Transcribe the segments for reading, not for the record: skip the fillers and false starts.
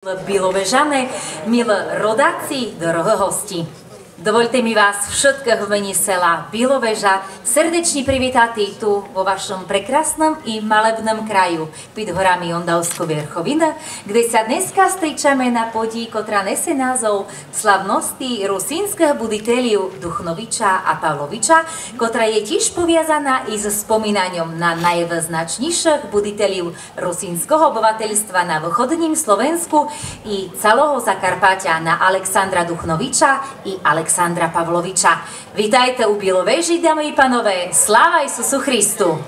Bilovežane, milí rodáci, drahé hosti. Dovolte mi vás všetkých v mene sela Biloveža srdečne privítať tu vo vašom prekrásnom i malebnom kraju pod horami Ondavsko-Vierchovina, kde sa dneska stričame na podí, ktorá nese názov slavnosti rusínskych buditeľov Duchnoviča a Pavloviča, ktorá je tiež poviazaná i so spomínaním na najvýznačnejších buditeľov rusínskeho obyvateľstva na východním Slovensku i celého Zakarpatia, na Alexandra Duchnoviča i Alexandra Pavloviča. Vítajte u Biloveži, dámy i panové. Sláva Isusu Christu!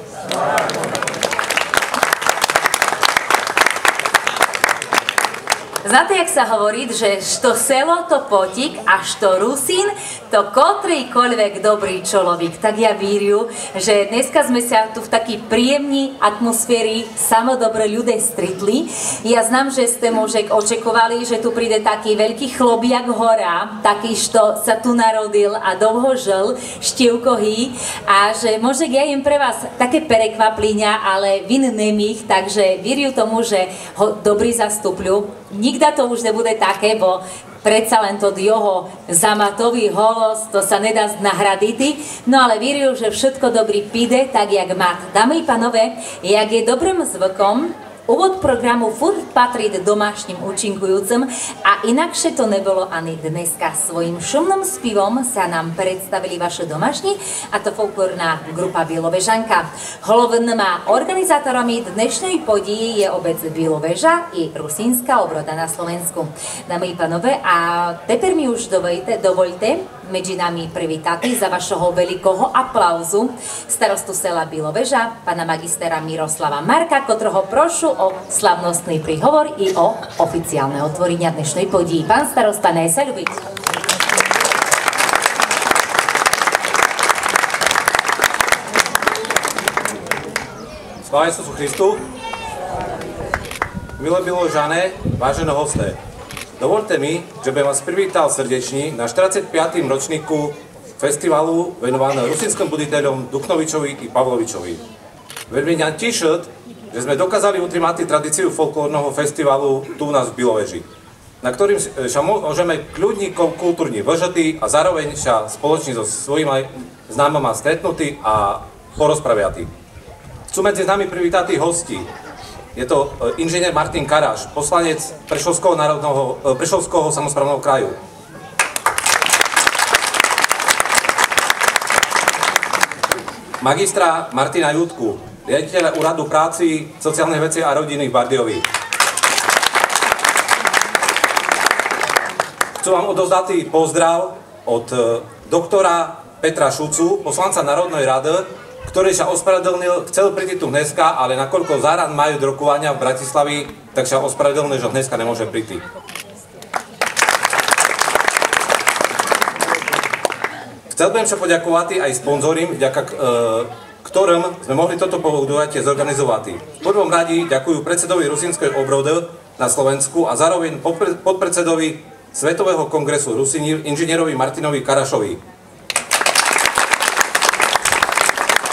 Znate, jak sa hovorí, že što selo, to potík, a što Rusín, to kotrýkoľvek dobrý človek. Tak ja víriu, že dneska sme sa tu v takej príjemnej atmosféry samodobre ľudia stretli. Ja znam, že ste možek očakovali, že tu príde taký veľký chlobiak hora, taký, što sa tu narodil a dlho žil, štívkohý, a že možek ja im pre vás také perekvaplíňa, ale vin nemých, takže víriu tomu, že ho dobrý zastupľu. Nikda to už nebude také, bo predsa len to jeho zamatový holos, to sa nedá nahradiť. No ale víriu, že všetko dobrý píde, tak jak má. Dámy i panové, jak je dobrým zvykom, úvod programu furt patrí domášným účinkujúcim a inakšie to nebolo ani dneska. Svojím šumným spivom sa nám predstavili vaše domášni, a to folklórna grupa Bilovežanka. Hlavnými organizátorami dnešnej podії je obec Biloveža i rusínska obroda na Slovensku. Dámy i panové, a teper mi už dovolte medzi nami privítať za vašeho veľkého aplauzu starostu sela Biloveža, pána magistera Miroslava Marka, ktorého prošu o slavnostný príhovor i o oficiálne otvorenia dnešnej podії. Pán starosta, nech sa ľúbiť. Sláva Isusu Christu. Milé Bilovežane, vážené hosté, dovolte mi, že by vás privítal srdečne na 45. ročníku festivalu venovaného rusínskym buditeľom Duchnovičovi i Pavlovičovi. Veľmi mňa teší, že sme dokázali utrymať tradíciu folklórneho festivalu tu u nás v Biloveži, na ktorým sa môžeme kľudní kultúrni vyžatí a zároveň sa spoločne so svojimi známymi stretnutí a porozpraviatí. Chcú medzi nami privítať hostí. Je to inžinier Martin Karaš, poslanec Prešovského samosprávneho kraju. Magistra Martina Jutku, riaditeľa Úradu práci, sociálnych vecí a rodiny v Bardejove. Chcú vám odovzdať pozdrav od doktora Petra Šucu, poslanca Národnej rady, ktorý sa ospravedlnil, chcel prísť tu dneska, ale nakoľko záran majú do rokovania v Bratislavi, tak sa ospravedlnil, že dneska nemôže prísť. Chcel by sa poďakovať aj sponzorom, vďaka ktorým sme mohli toto podujatie zorganizovať. V prvom rade ďakujú predsedovi Rusínskej obrody na Slovensku a zároveň podpredsedovi Svetového kongresu Rusín, inžinierovi Martinovi Karašovi.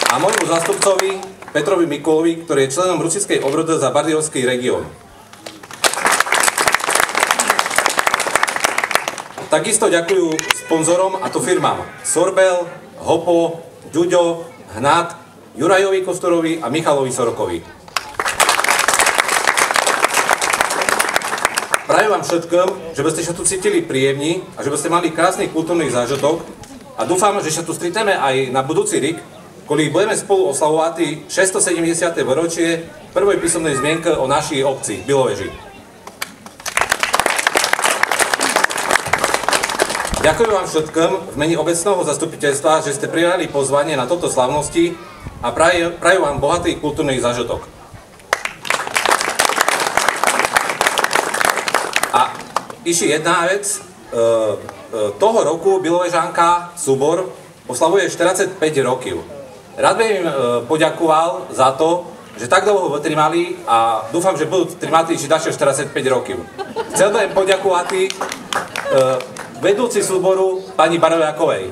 A môjmu zástupcovi Petrovi Mikulovi, ktorý je členom Rusínskej obrody za Bardejovský región. Takisto ďakujú sponzorom, a to firmám Sorbel, Hopo, Ďuďo, Hnát, Jurajovi Kosturovi a Michalovi Sorokovi. Prajem vám všetkým, že by ste sa tu cítili príjemní a že by ste mali krásny kultúrny zážitok, a dúfam, že sa tu stretneme aj na budúci rok, kedy budeme spolu oslavovať 670. výročie prvej písomnej zmienky o našej obci Biloveži. Ďakujem vám všetkým v mene obecného zastupiteľstva, že ste prijali pozvanie na toto slavnosti a prajú vám bohatý kultúrny zážitok. A ešte jedna vec. Toho roku Bilovežanka súbor oslavuje 45 rokov. Rád by im poďakoval za to, že tak dlho vytrvali a dúfam, že budú trvať ešte ďalšie 45 rokov. Chcel by im poďakovať vedúci súboru pani Baroviakovej.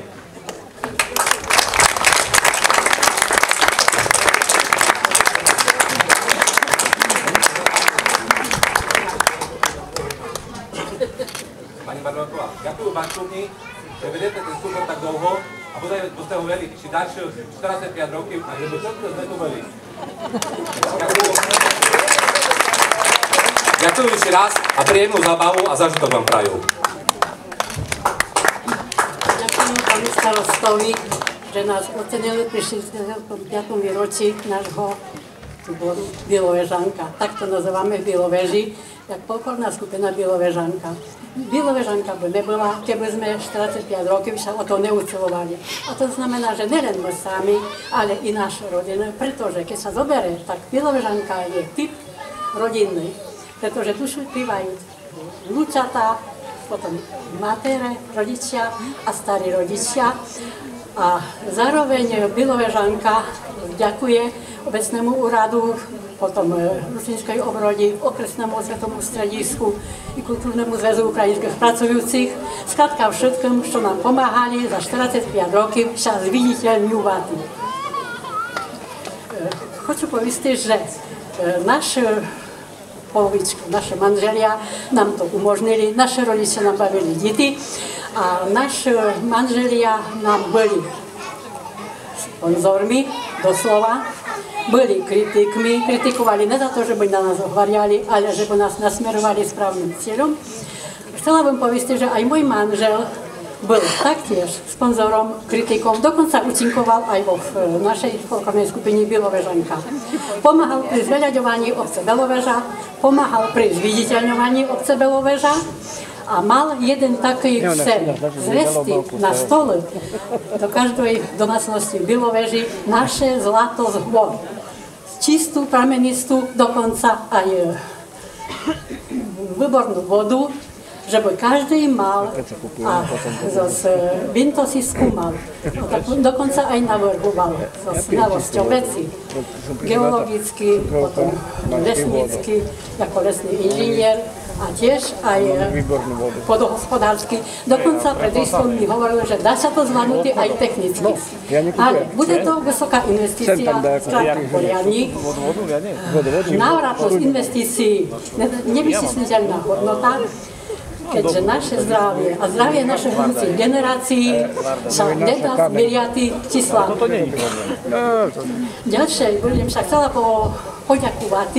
Barbaková. Ďakujem Bančovni, že vedete ten súbor tak dlho a bodaj ste ho veli ešte ďalšie 45 rokov a že by všetko sme tu veli. Ďakujem ešte raz a príjemnú zábavu a zážitok vám prajú. Ďakujem pánu starostovi, že nás ocenili pri 65. výročí nášho súboru Bielovežanka. Tak to nazývame v Bieloveži, jak folklórna skupina Bielovežanka. Bielovežanka by nebola, keby sme 45 rokov sa o to neusilovali. A to znamená, že nelen my sami, ale i naše rodiny, pretože keď sa zoberie, tak Bielovežanka je typ rodinný, pretože tu špívajú vnúčatá, potom matere, rodičia a starí rodičia. A zároveň Bielovežanka ďakuje obecnému úradu, potom Rusínskej obrodi, okresnému osvetovému stredisku i Kultúrnemu zväzu ukrajinských pracujúcich. Skladka všetkým, čo nám pomáhali za 45 rokov sa zviditeľňovať. Chcem povedať, že naše manželia nám to umožnili, naše rodiče nám bavili deti a naši manželia nám boli sponzormi, doslova, byli kritikmi, kritikovali ne za to, že by na nás ohvariali, ale že by nás nasmerovali správnym cieľom. Chcela bym povedať, že aj môj manžel byl taktiež sponzorom, kritikom, dokonca účinkoval aj vo našej folklórnej skupine Bielovežanka. Pomáhal pri zveľaďovaní obce Beloveža, pomáhal pri zviditeľňovaní obce Beloveža a mal jeden taký sen, zvesti na stole do každej domácnosti v Bieloveži naše zlato z hôr. Čistú, pramenistú, dokonca aj výbornú vodu, že by každý mal a z Bintosisku mal. Dokonca aj navrhoval so znalosťou veci. Geologicky, potom lesnícky, ako lesný inžinier a tiež aj podohospodársky. Dokonca pred Rískom mi hovoril, že dá sa to zvládnuť aj technicky. Ale bude to vysoká investícia, skrátka poriadnik. Návratnosť investícií, nevyčísliteľná hodnota, keďže naše zdravie a zdravie našich budúcich generácií sa nedá zmeriať číslami. Ďalšie, budem sa chcela poďakovať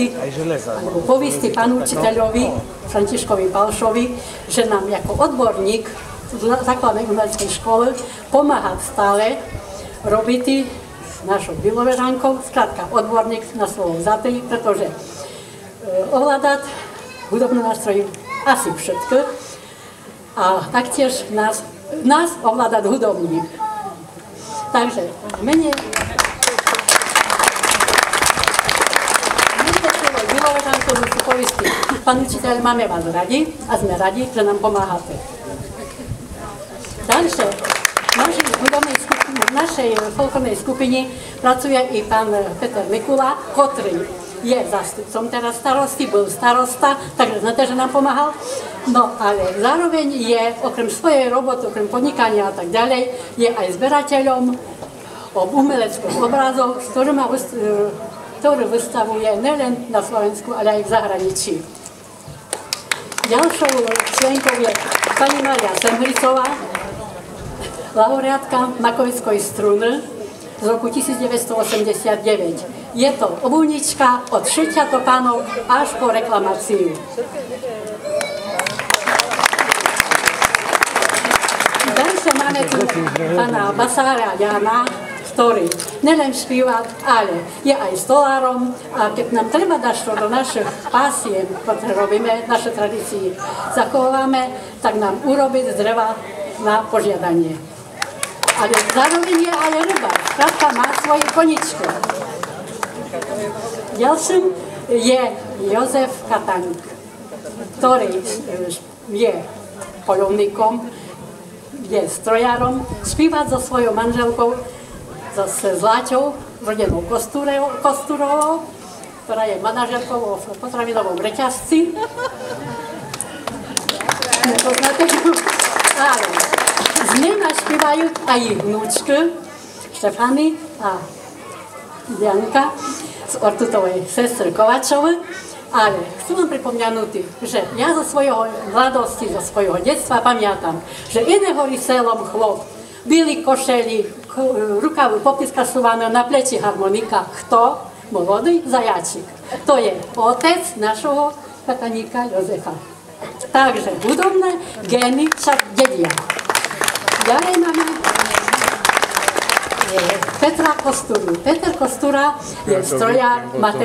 alebo poviesť pánu učiteľovi Františkovi Palšovi, že nám ako odborník v základnej umeleckej škole pomáha stále robiť s našou Bielovežankou, skrátka odborník na slovo vzatý, pretože ovládať hudobné nástroje asi všetko. A taktiež nás ovládať hudobník. Takže v mene Bielovežanku musím povieť, pán učiteľ, máme vás radi a sme radi, že nám pomáhate. Ďalšie, v našej folklórnej skupine pracuje i pán Peter Mikula, ktorý je zástupcom teraz starosty, bol starosta, takže znate, že nám pomáhal. No ale zároveň je, okrem svojej roboty, okrem podnikania a tak ďalej, je aj zberateľom umeleckých obrazov, ktorý vystavuje nielen na Slovensku, ale aj v zahraničí. Ďalšou členkou je pani Mária Semhricová, laureátka Makovickej struny z roku 1989. Je to obuvnička od šitia topánok až po reklamáciu. Ďalšie máme tu pána Basára Jana, ktorý nelen špíva, ale je aj stolárom a keď nám treba dať to do našich pásien, ktoré robíme, naše tradície zachováme, tak nám urobiť z dreva na požiadanie. Ale zároveň je aj ryba, skrátka má svoju koničku. Ďalším je Jozef Katank, ktorý je poľovníkom, je strojárom, spíva so svojou manželkou, so Zláťou, rodenou Kosturovou, ktorá je manažerkou v potravinovom reťazci. Ale z nej naspievajú aj ich vnúčky, Štefany a Janka z Ortutovej sestry Kovačovej. Ale chcem vám pripomňanúť, že ja zo svojho mladosti, zo svojho detstva pamätám, že jedného ryselom chlop, bili košeli, rukavu popiska súvaného, na pleci harmonika. Kto? Molodý zajačik. To je otec našho kataníka Jozefa. Takže hudobné gény však dedia. Ďalej máme Petra Kosturu. Peter Kostura je strojár, matematik.